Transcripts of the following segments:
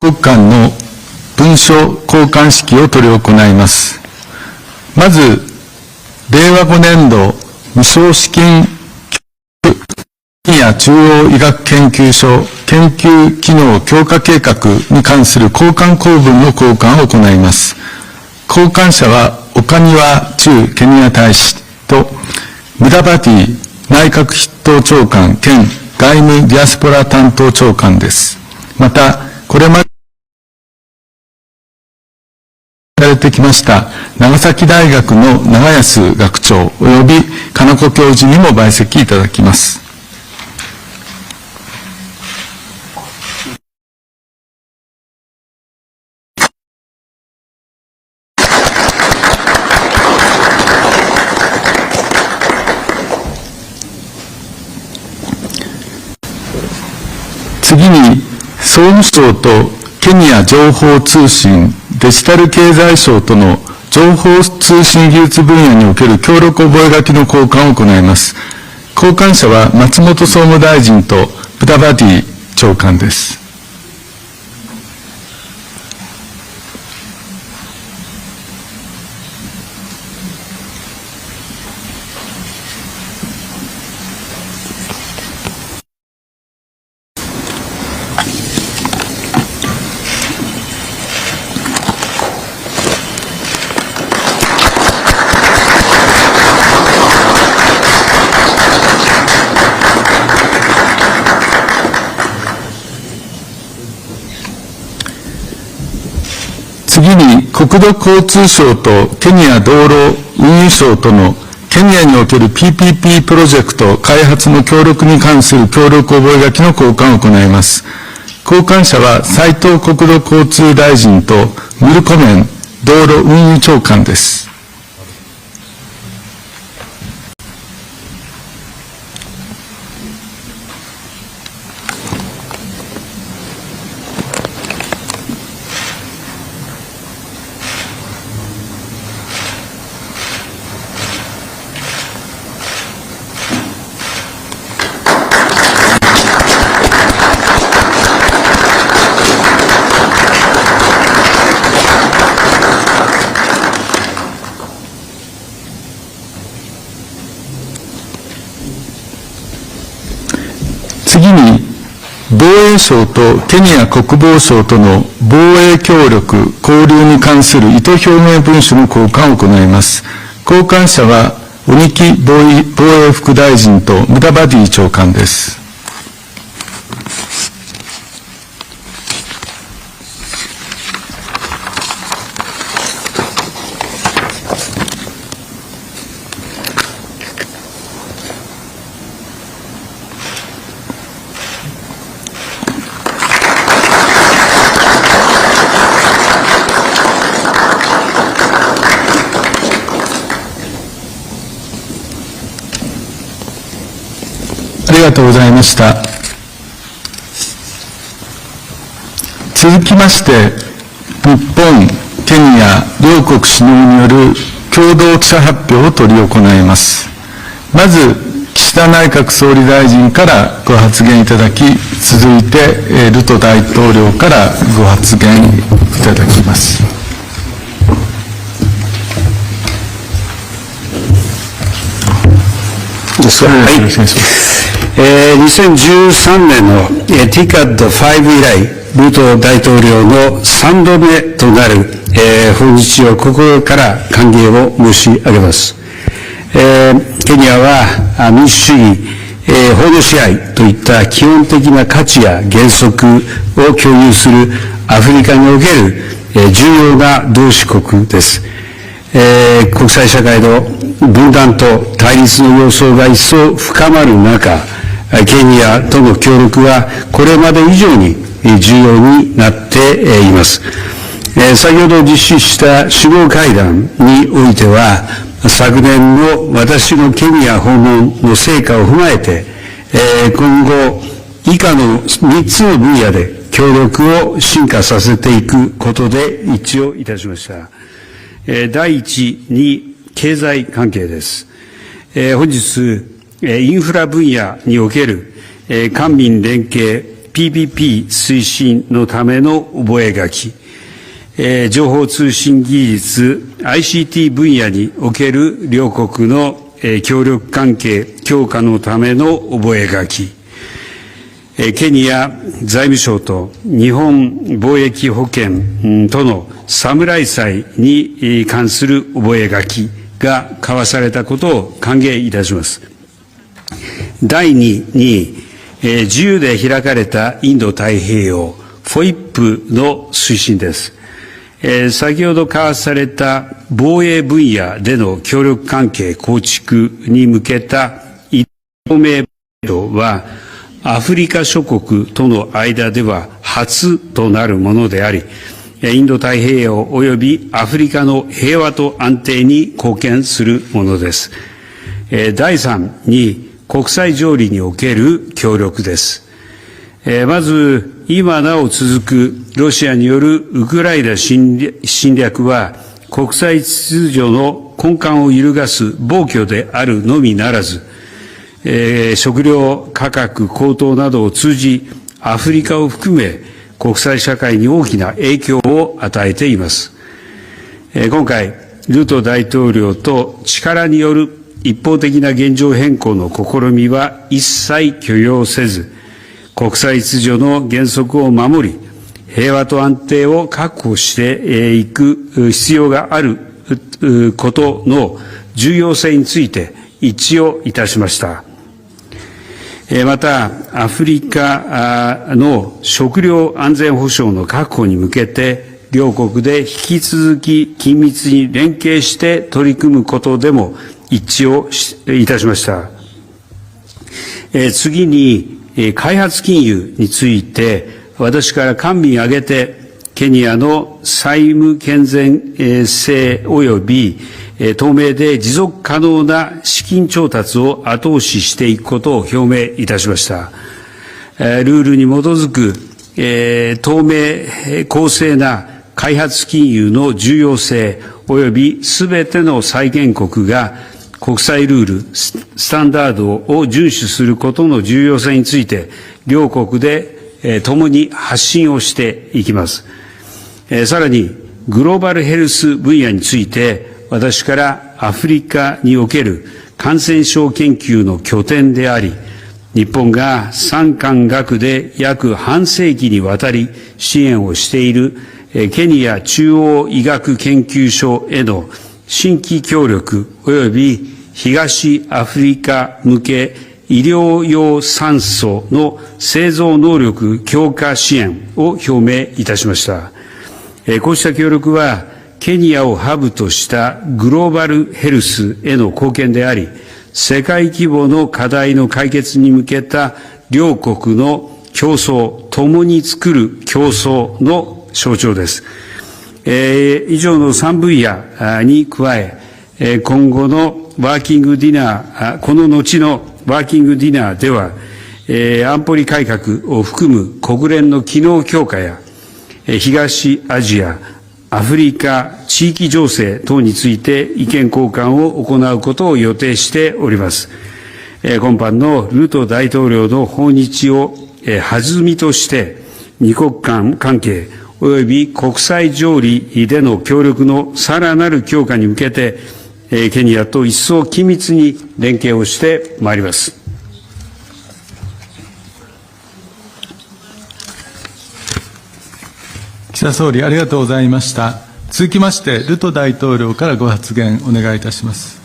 国間の文書交換式を執り行います。まず、令和5年度無償資金ケニア中央医学研究所研究機能強化計画に関する交換公文の交換を行います。交換者は岡庭駐ケニア大使とムダバティ内閣筆頭長官兼外務ディアスポラ担当長官です。また、これまでされてきました長崎大学の長安学長及び金子教授にも陪席いただきます。次に、総務省とケニア情報通信デジタル経済省との情報通信技術分野における協力覚書の交換を行います。交換者は松本総務大臣とブダバディ長官です。次に、国土交通省とケニア道路運輸省とのケニアにおける PPP プロジェクト開発の協力に関する協力覚書の交換を行います。交換者は斉藤国土交通大臣とムルコメン道路運輸長官です。次に、防衛省とケニア国防省との防衛協力交流に関する意図表明文書の交換を行います。交換者は鬼木防衛副大臣とムダバディ長官です。ありがとうございました。続きまして、日本、ケニア両国首脳による共同記者発表を執り行います。まず、岸田内閣総理大臣からご発言いただき、続いて、ルト大統領からご発言いただきます。はい。2013年のTICAD5 以来、ルート大統領の3度目となる訪日を心から歓迎を申し上げます。ケニアは民主主義、法の支配といった基本的な価値や原則を共有するアフリカにおける重要な同志国です。国際社会の分断と対立の様相が一層深まる中、ケニアとの協力はこれまで以上に重要になっています。先ほど実施した首脳会談においては、昨年の私のケニア訪問の成果を踏まえて、今後以下の3つの分野で協力を進化させていくことで一致をいたしました。第一に経済関係です。本日、インフラ分野における官民連携 PPP 推進のための覚書、情報通信技術 ICT 分野における両国の協力関係強化のための覚書、ケニア財務省と日本貿易保険との侍祭に関する覚書が交わされたことを歓迎いたします。第2に、自由で開かれたインド太平洋 FOIP の推進です。先ほど交わされた防衛分野での協力関係構築に向けた一透明度は、アフリカ諸国との間では初となるものであり、インド太平洋及びアフリカの平和と安定に貢献するものです。第3に、国際条理における協力です。まず、今なお続くロシアによるウクライナ侵略は、国際秩序の根幹を揺るがす暴挙であるのみならず、食料価格高騰などを通じ、アフリカを含め国際社会に大きな影響を与えています。今回、ルト大統領と力による一方的な現状変更の試みは一切許容せず、国際秩序の原則を守り、平和と安定を確保していく必要があることの重要性について一致をいたしました。また、アフリカの食料安全保障の確保に向けて、両国で引き続き緊密に連携して取り組むことでも一致をいたしました。次に、開発金融について、私から官民挙げて、ケニアの債務健全性及び透明で持続可能な資金調達を後押ししていくことを表明いたしました。ルールに基づく透明、公正な開発金融の重要性及びすべての債権国が国際ルール、スタンダードを遵守することの重要性について、両国で共に発信をしていきます。さらに、グローバルヘルス分野について、私からアフリカにおける感染症研究の拠点であり、日本が産官学で約半世紀にわたり支援をしているケニア中央医学研究所への新規協力及び東アフリカ向け医療用酸素の製造能力強化支援を表明いたしました。こうした協力はケニアをハブとしたグローバルヘルスへの貢献であり、世界規模の課題の解決に向けた両国の競争、共に作る競争の象徴です。以上の3分野に加え、今後のワーキングディナー、この後のワーキングディナーでは、安保理改革を含む国連の機能強化や、東アジア、アフリカ、地域情勢等について意見交換を行うことを予定しております。今般のルート大統領の訪日を弾みとして、二国間関係及び国際条理での協力のさらなる強化に向けて、ケニアと一層緊密に連携をしてまいります。岸田総理、ありがとうございました。続きまして、ルト大統領からご発言お願いいたします。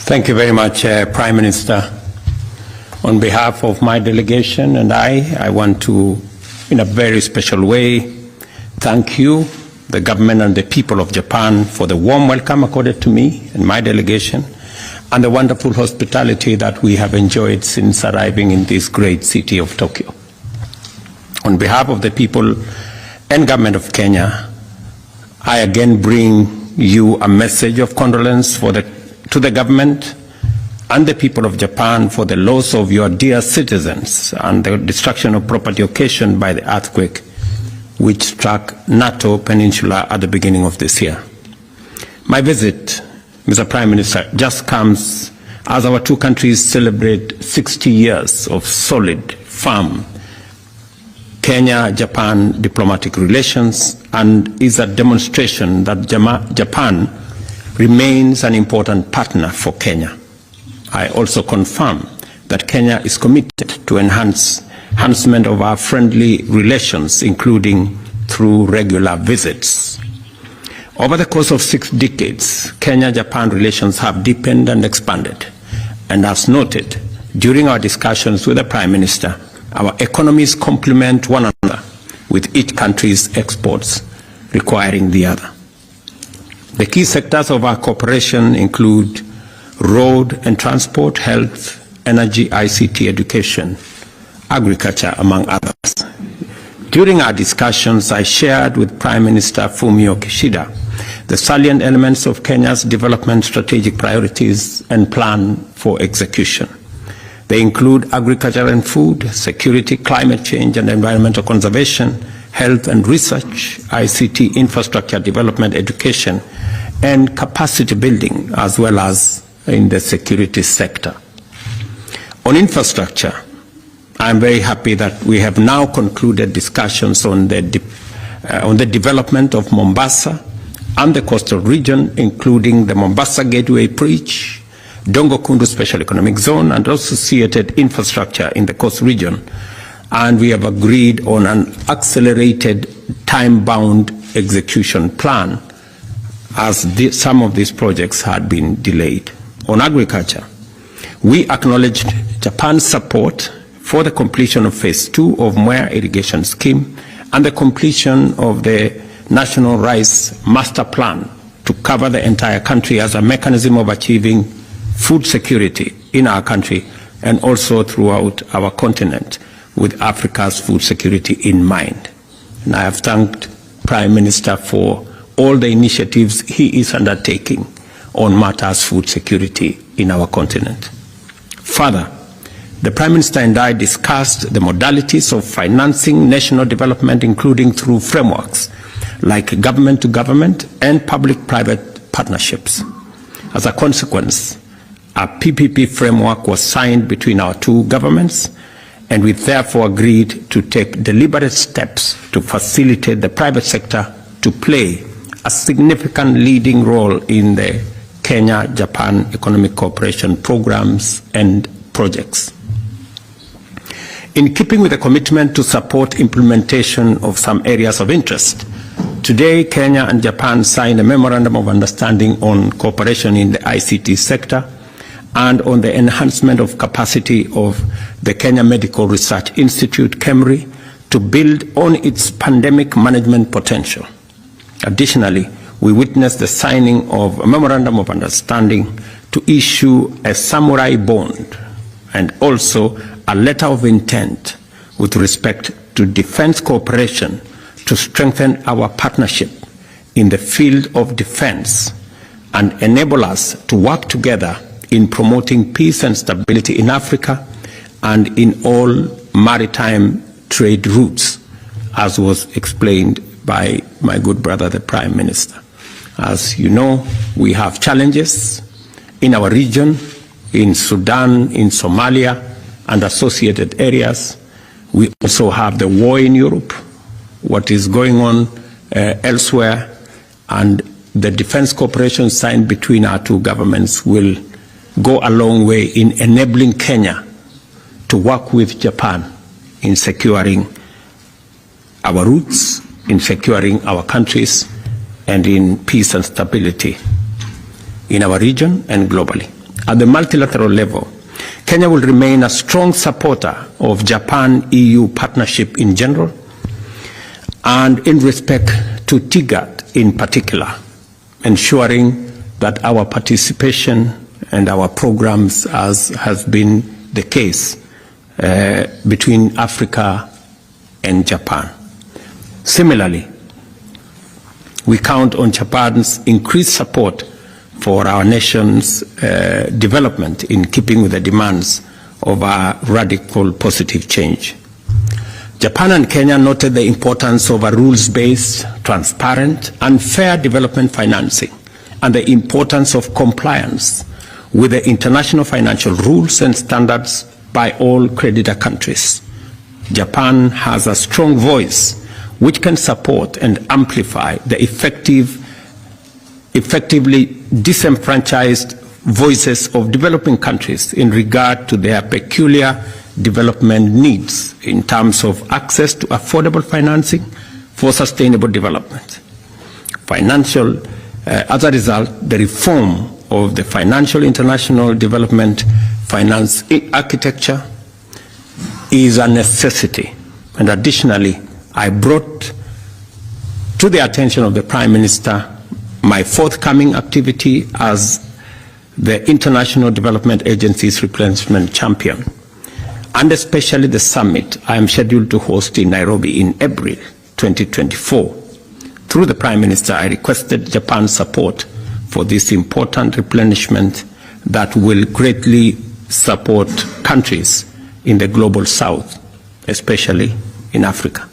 Thank you very much, Prime Minister. On behalf of my delegation and I want to, in a very special way, thank you, the government and the people of Japan, for the warm welcome accorded to me and my delegation, and the wonderful hospitality that we have enjoyed since arriving in this great city of Tokyo. On behalf of the people and government of Kenya, I again bring you a message of condolence to the government and the people of Japan for the loss of your dear citizens and the destruction of property occasioned by the earthquake which struck NATO Peninsula at the beginning of this year. My visit, Mr. Prime Minister, just comes As our two countries celebrate 60 years of solid, firm Kenya-Japan diplomatic relations, and is a demonstration that Japan remains an important partner for Kenya. I also confirm that Kenya is committed to enhancement of our friendly relations, including through regular visits. Over the course of 6 decades, Kenya-Japan relations have deepened and expanded. And as noted during our discussions with the Prime Minister, our economies complement one another, with each country's exports requiring the other. The key sectors of our cooperation include road and transport, health, energy, ICT, education, agriculture, among others. During our discussions, I shared with Prime Minister Fumio Kishida the salient elements of Kenya's development strategic priorities and plan for execution. They include agriculture and food, security, climate change and environmental conservation, health and research, ICT, infrastructure development, education, and capacity building, as well as in the security sector. On infrastructure, I am very happy that we have now concluded discussions on the development of Mombasa and the coastal region, including the Mombasa Gateway Bridge, Dongo Kundu Special Economic Zone, and associated infrastructure in the coast region. And we have agreed on an accelerated, time-bound execution plan, as some of these projects had been delayed. On agriculture, we acknowledged Japan's support for the completion of Phase 2 of Mwea Irrigation Scheme and the completion of the National Rice Master Plan to cover the entire country as a mechanism of achieving food security in our country and also throughout our continent, with Africa's food security in mind. And I have thanked Prime Minister for all the initiatives he is undertaking on matters food security in our continent. Further, the Prime Minister and I discussed the modalities of financing national development, including through frameworks like government-to-government and public-private partnerships. As a consequence, a PPP framework was signed between our two governments, and we therefore agreed to take deliberate steps to facilitate the private sector to play a significant leading role in the Kenya-Japan economic cooperation programs and projects. In keeping with the commitment to support implementation of some areas of interest, today Kenya and Japan signed a memorandum of understanding on cooperation in the ICT sector and on the enhancement of capacity of the Kenya Medical Research Institute, KEMRI, to build on its pandemic management potential. Additionally, we witnessed the signing of a memorandum of understanding to issue a samurai bond and also a letter of intent with respect to defense cooperation to strengthen our partnership in the field of defense and enable us to work together in promoting peace and stability in Africa and in all maritime trade routes, as was explained by my good brother, the Prime Minister. As you know, we have challenges in our region, in Sudan, in Somalia, and associated areas. We also have the war in Europe, what is going on elsewhere, and the defense cooperation signed between our two governments will go a long way in enabling Kenya to work with Japan in securing our roots, in securing our countries, and in peace and stability in our region and globally. At the multilateral level, Kenya will remain a strong supporter of Japan-EU partnership in general, and in respect to TIGAD in particular, ensuring that our participation and our programs, as has been the case between Africa and Japan. Similarly, we count on Japan's increased support for our nation's development in keeping with the demands of our radical positive change. Japan and Kenya noted the importance of a rules-based, transparent, and fair development financing and the importance of compliance with the international financial rules and standards by all creditor countries. Japan has a strong voice which can support and amplify the effectively disenfranchised voices of developing countries in regard to their peculiar development needs in terms of access to affordable financing for sustainable development. As a result, the reform of the financial international development finance architecture is a necessity. And additionally, I brought to the attention of the Prime Minister my forthcoming activity as the International Development Agency's replenishment champion, and especially the summit I am scheduled to host in Nairobi in April 2024. Through the Prime Minister, I requested Japan's support for this important replenishment that will greatly support countries in the global south, especially in Africa.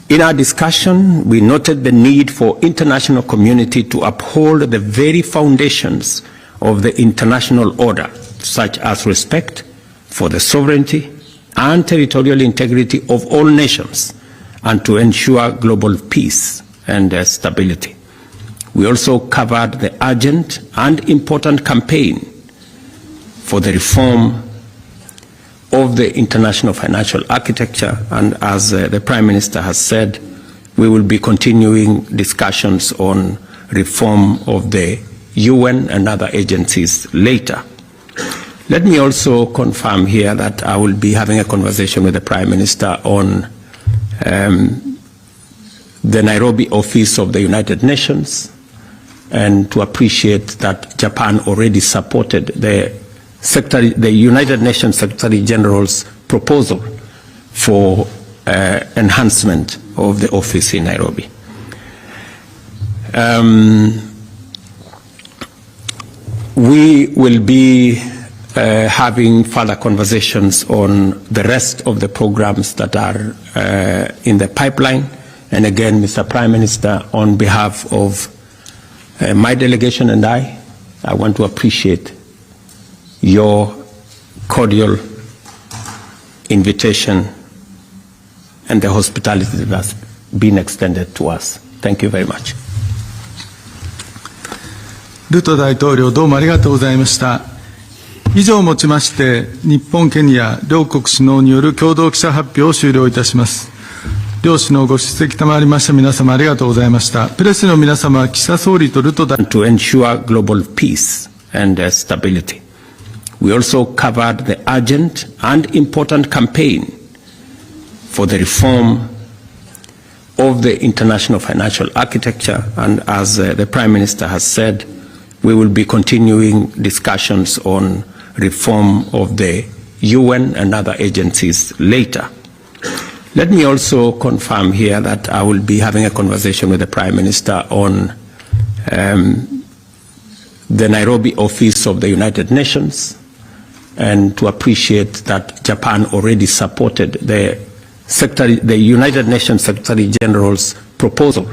In our discussion, we noted the need for international community to uphold the very foundations of the international order, such as respect for the sovereignty and territorial integrity of all nations, and to ensure global peace and stability. We also covered the urgent and important campaign for the reform of the international financial architecture, and as the Prime Minister has said, we will be continuing discussions on reform of the UN and other agencies later. Let me also confirm here that I will be having a conversation with the Prime Minister on the Nairobi office of the United Nations, and to appreciate that Japan already supported the United Nations Secretary General's proposal for enhancement of the office in Nairobi. We will be having further conversations on the rest of the programs that are in the pipeline. And again, Mr. Prime Minister, on behalf of my delegation and I want to appreciate your cordial invitation and the hospitality that has been extended to us. Thank you very much. ルト大統領、どうもありがとうございました。以上をもちまして、日本、ケニア両国首脳による共同記者発表を終了いたします。両首脳ご出席賜りました皆様ありがとうございました。プレスの皆様、岸田総理とルト大統領 to ensure global peace and stability. We also covered the urgent and important campaign for the reform of the international financial architecture, and as the Prime Minister has said, we will be continuing discussions on reform of the UN and other agencies later. Let me also confirm here that I will be having a conversation with the Prime Minister on the Nairobi office of the United Nations, and to appreciate that Japan already supported the United Nations Secretary General's proposal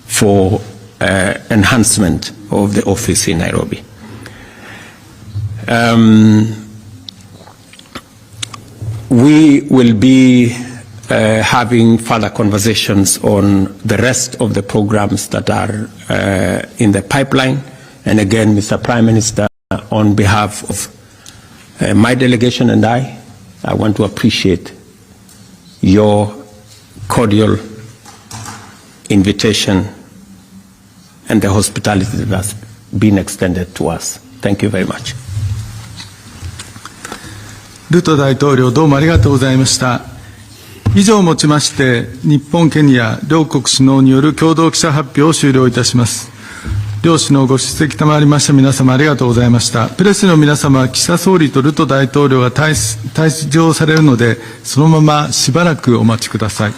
for enhancement of the office in Nairobi. We will be having further conversations on the rest of the programs that are in the pipeline. And again, Mr. Prime Minister, on behalf of my delegation and I want to appreciate your cordial invitation and the hospitality that has been extended to us. Thank you very much. ルト大統領、どうもありがとうございました。以上をもちまして、日本、ケニア両国首脳による共同記者発表を終了いたします。両首脳ご出席賜りました皆様ありがとうございました。プレスの皆様、岸田総理とルト大統領が退場されるので、そのまましばらくお待ちください。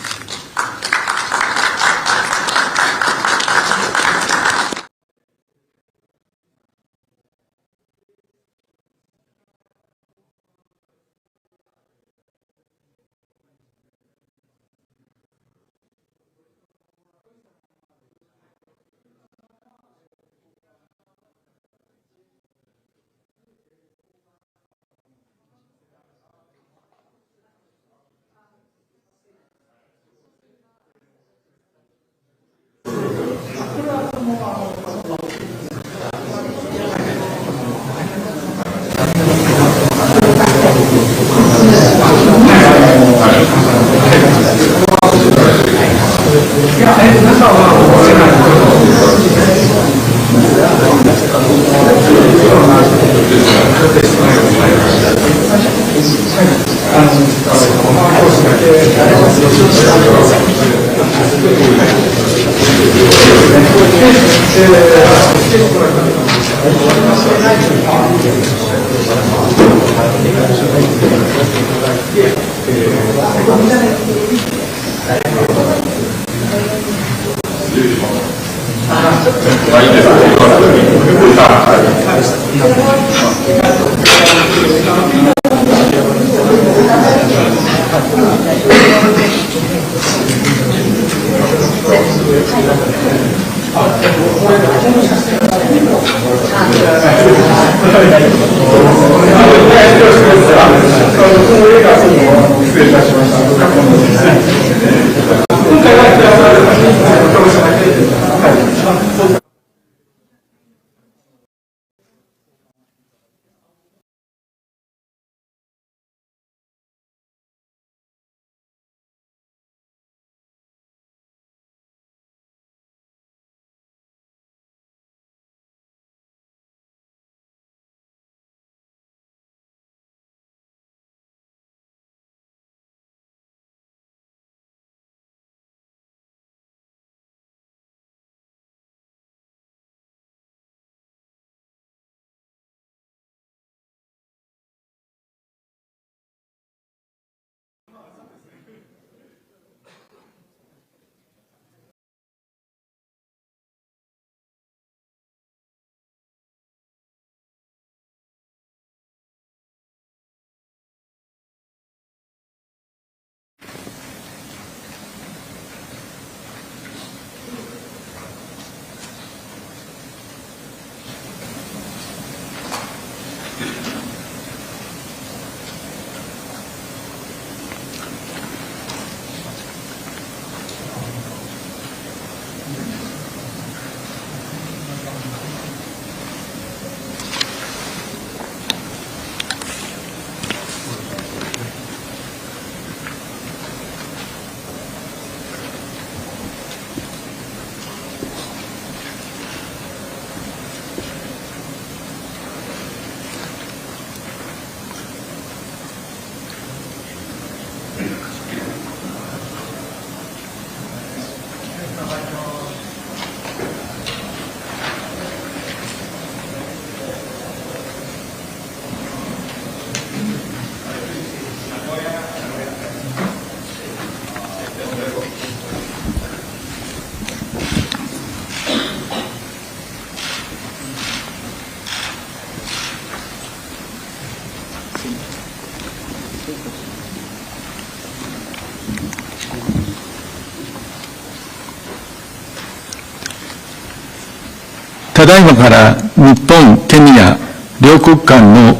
ただいまから日本、ケニア両国間の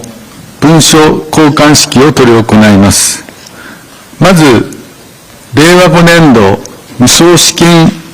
文書交換式を執り行います。まず、令和5年度無償資金